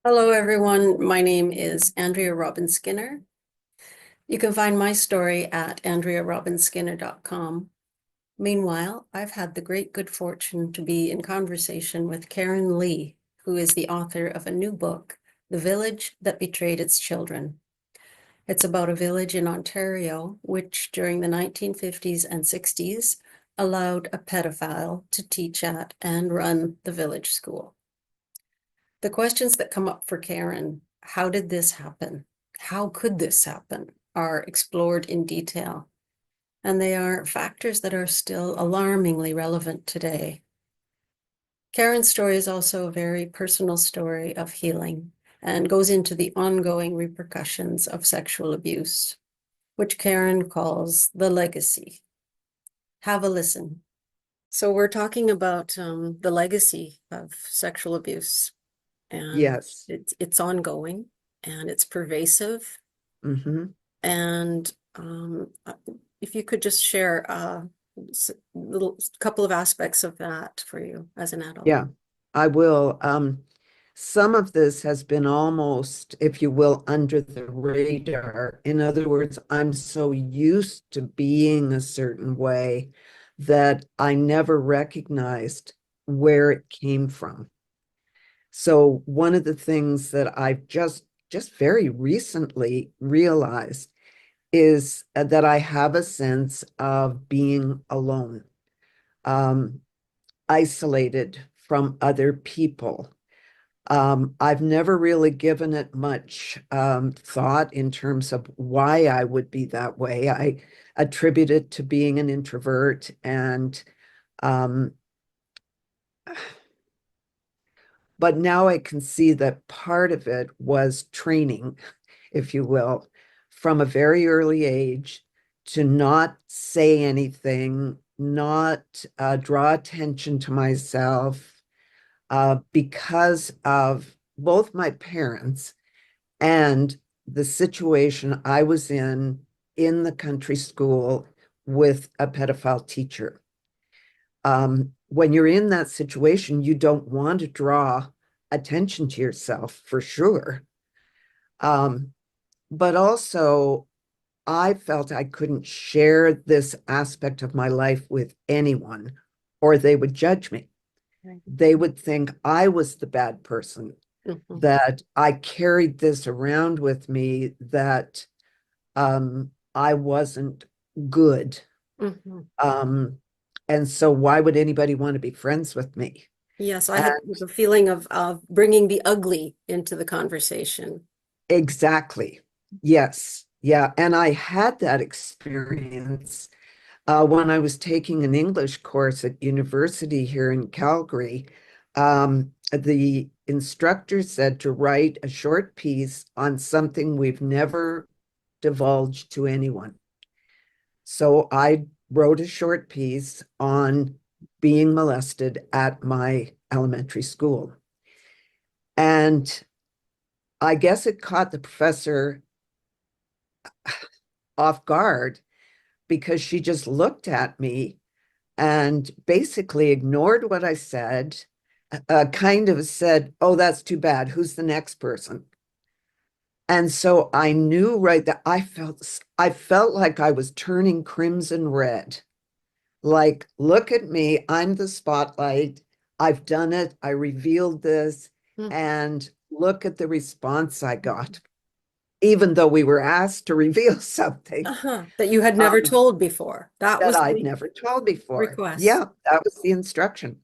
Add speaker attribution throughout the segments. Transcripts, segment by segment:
Speaker 1: Hello, everyone. My name is Andrea Robin Skinner. You can find my story at andrearobinskinner.com. Meanwhile, I've had the great good fortune to be in conversation with Karen Lee, who is the author of a new book, The Village That Betrayed Its Children. It's about a village in Ontario, which during the 1950s and 60s allowed a pedophile to teach at and run the village school. The questions that come up for Karen, how did this happen? How could this happen? Are explored in detail. And they are factors that are still alarmingly relevant today. Karen's story is also a very personal story of healing and goes into the ongoing repercussions of sexual abuse, which Karen calls the legacy. Have a listen. So we're talking about the legacy of sexual abuse. And
Speaker 2: Yes.
Speaker 1: it's ongoing and it's pervasive.
Speaker 2: Hmm.
Speaker 1: And if you could just share a little couple of aspects of that for you as an adult.
Speaker 2: Yeah, I will. Some of this has been almost, if you will, under the radar. In other words, I'm so used to being a certain way that I never recognized where it came from. So one of the things that I've just very recently realized is that I have a sense of being alone. Um, Isolated from other people. I've never really given it much thought in terms of why I would be that way. I attribute it to being an introvert, and um, but now I can see that part of it was training, if you will, from a very early age to not say anything, not draw attention to myself, because of both my parents and the situation I was in the country school with a pedophile teacher. When you're in that situation, you don't want to draw attention to yourself for sure. Um, but also, I felt I couldn't share this aspect of my life with anyone, or they would judge me.
Speaker 1: Right.
Speaker 2: They would think I was the bad person,
Speaker 1: Mhm.
Speaker 2: that I carried this around with me, that I wasn't good.
Speaker 1: Mhm.
Speaker 2: Um, and so why would anybody want to be friends with me?
Speaker 1: Yes, I
Speaker 2: And
Speaker 1: had the feeling of bringing the ugly into the conversation.
Speaker 2: exactly. Yes. Yeah. And I had that experience when I was taking an English course at university here in Calgary. The instructor said to write a short piece on something we've never divulged to anyone. So I wrote a short piece on being molested at my elementary school. And I guess it caught the professor off guard because she just looked at me and basically ignored what I said, kind of said, "Oh, that's too bad. Who's the next person?" And so I knew right that I felt like I was turning crimson red. Like, look at me, I'm the spotlight. I've done it. I revealed this,
Speaker 1: Mhm.
Speaker 2: and look at the response I got, even though we were asked to reveal something
Speaker 1: That you had never
Speaker 2: um,
Speaker 1: told before. That
Speaker 2: that
Speaker 1: was
Speaker 2: I'd
Speaker 1: the
Speaker 2: never told before.
Speaker 1: request.
Speaker 2: Yeah, that was the instruction.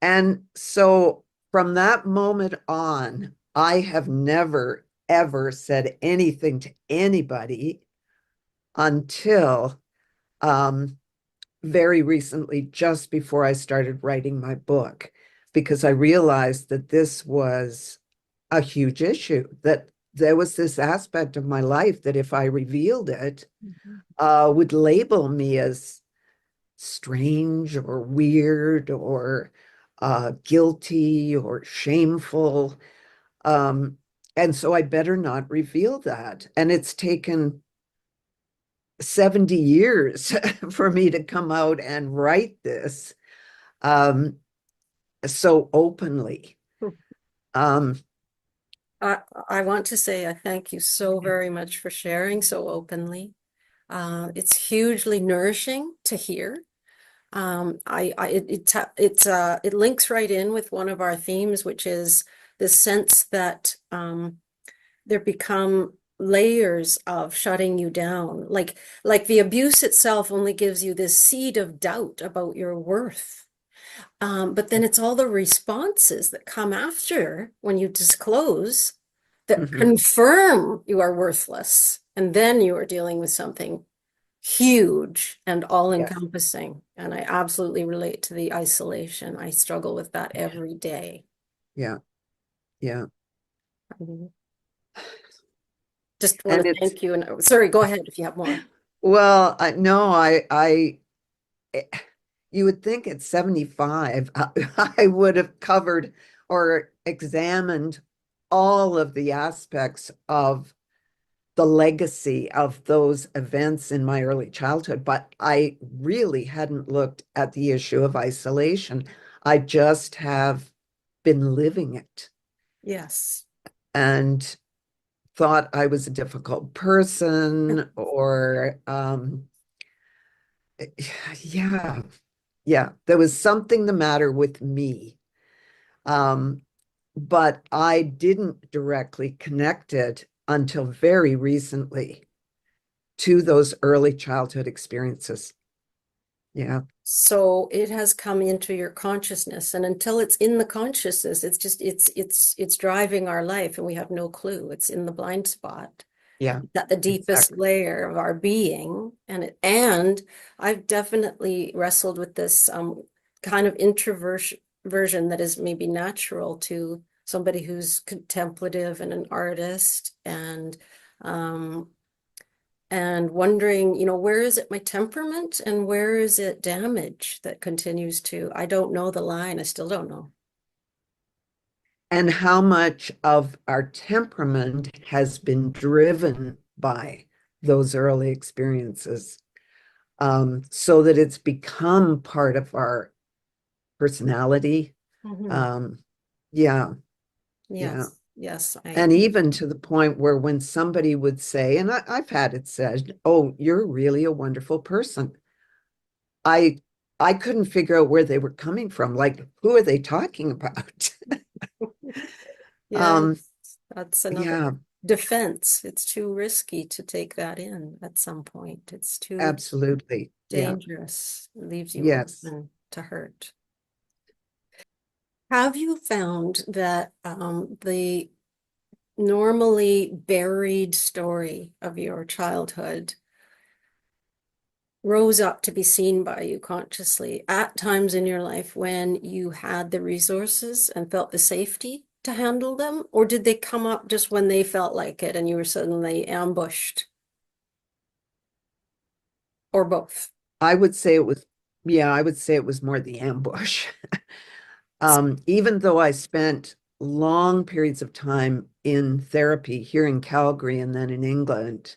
Speaker 2: And so from that moment on, I have never, ever said anything to anybody until um, very recently, just before I started writing my book, because I realized that this was a huge issue, that there was this aspect of my life that if I revealed it,
Speaker 1: Mhm.
Speaker 2: would label me as strange or weird or guilty or shameful. Um, and so I better not reveal that. And it's taken 70 years for me to come out and write this um, so openly. Um,
Speaker 1: I, I want to say I thank you so very much for sharing so openly. It's hugely nourishing to hear. It links right in with one of our themes, which is the sense that there become layers of shutting you down. Like the abuse itself only gives you this seed of doubt about your worth. But then it's all the responses that come after when you disclose that
Speaker 2: Mhm.
Speaker 1: confirm you are worthless. And then you are dealing with something huge and all
Speaker 2: Yes.
Speaker 1: encompassing. And I absolutely relate to the isolation. I struggle with that every day.
Speaker 2: Yeah. Yeah.
Speaker 1: Mhm. Just want
Speaker 2: And
Speaker 1: to
Speaker 2: it's,
Speaker 1: thank you. And sorry, go ahead if you have more.
Speaker 2: well, no, eh, you would think at 75, I would have covered or examined all of the aspects of the legacy of those events in my early childhood, but I really hadn't looked at the issue of isolation. I just have been living it
Speaker 1: Yes.
Speaker 2: and thought I was a difficult person or yeah, yeah, there was something the matter with me. Um, but I didn't directly connect it until very recently to those early childhood experiences. Yeah.
Speaker 1: So it has come into your consciousness, and until it's in the consciousness, it's driving our life, and we have no clue. It's in the blind spot.
Speaker 2: Yeah,
Speaker 1: It's at the deepest
Speaker 2: exactly.
Speaker 1: layer of our being, and I've definitely wrestled with this kind of introversion version that is maybe natural to somebody who's contemplative and an artist, um, and wondering, where is it my temperament and where is it damage that continues to, I don't know the line. I still don't know.
Speaker 2: And how much of our temperament has been driven by those early experiences, so that it's become part of our personality.
Speaker 1: Mhm.
Speaker 2: Um, yeah, yeah.
Speaker 1: Yes, yes,
Speaker 2: And even to the point where when somebody would say, and I've had it said, "Oh, you're really a wonderful person." I I couldn't figure out where they were coming from. Like, who are they talking about?
Speaker 1: yes,
Speaker 2: Um,
Speaker 1: that's another
Speaker 2: yeah,
Speaker 1: defense. It's too risky to take that in at some point. It's too
Speaker 2: absolutely. Yeah.
Speaker 1: dangerous. It leaves you
Speaker 2: Yes.
Speaker 1: open to hurt. Have you found that the normally buried story of your childhood rose up to be seen by you consciously at times in your life when you had the resources and felt the safety to handle them? Or did they come up just when they felt like it and you were suddenly ambushed? Or both?
Speaker 2: I would say it was, yeah, I would say it was more the ambush. Even though I spent long periods of time in therapy here in Calgary and then in England,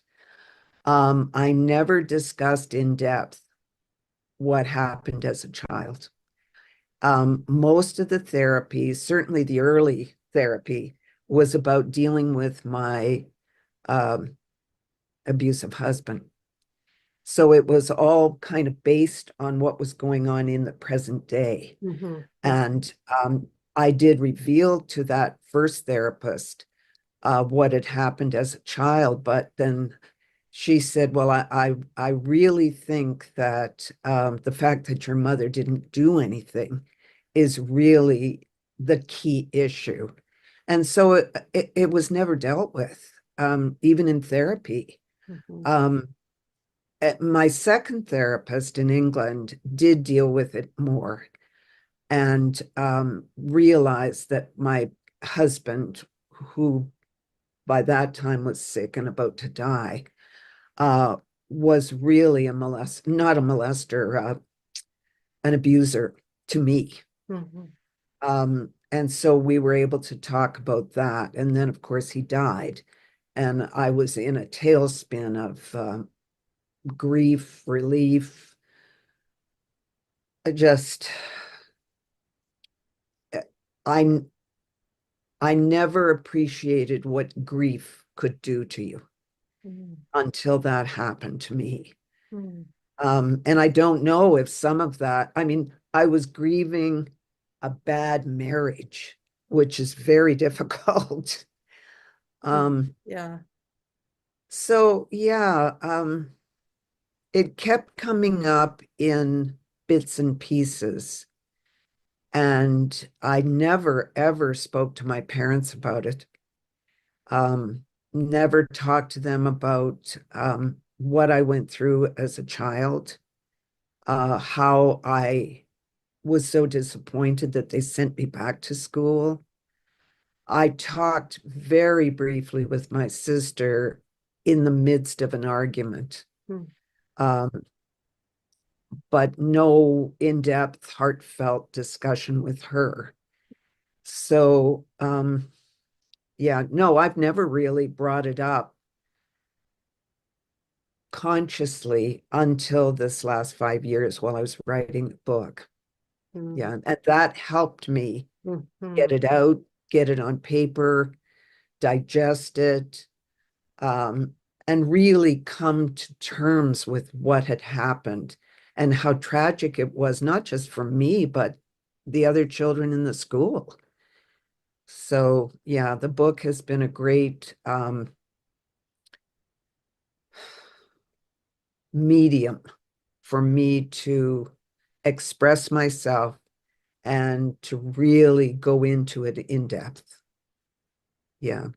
Speaker 2: I never discussed in depth what happened as a child. Most of the therapy, certainly the early therapy, was about dealing with my um, abusive husband. So it was all kind of based on what was going on in the present day.
Speaker 1: Mhm, mhm.
Speaker 2: And I did reveal to that first therapist what had happened as a child, but then she said, "Well, I really think that the fact that your mother didn't do anything is really the key issue." And so it was never dealt with, even in therapy.
Speaker 1: Mhm.
Speaker 2: Um, my second therapist in England did deal with it more and realized that my husband, who by that time was sick and about to die, uh, was really not a molester, an abuser to me.
Speaker 1: Mhm.
Speaker 2: And so we were able to talk about that. And then, of course, he died. And I was in a tailspin of grief, relief. I just, I I never appreciated what grief could do to you
Speaker 1: Mm,
Speaker 2: until that happened to me.
Speaker 1: mm,
Speaker 2: And I don't know if some of that, I mean, I was grieving a bad marriage, which is very difficult. Um,
Speaker 1: yeah.
Speaker 2: so yeah, it kept coming up in bits and pieces. And I never ever spoke to my parents about it. Um, Never talked to them about what I went through as a child, how I was so disappointed that they sent me back to school. I talked very briefly with my sister in the midst of an argument,
Speaker 1: Mm,
Speaker 2: um, but no in-depth, heartfelt discussion with her. So, yeah, no, I've never really brought it up consciously until this last 5 years while I was writing the book.
Speaker 1: mm,
Speaker 2: Yeah, and that helped me get
Speaker 1: mm,
Speaker 2: it out, get it on paper, digest it, um, and really come to terms with what had happened and how tragic it was, not just for me, but the other children in the school. So, yeah, the book has been a great medium for me to express myself and to really go into it in depth. Yeah.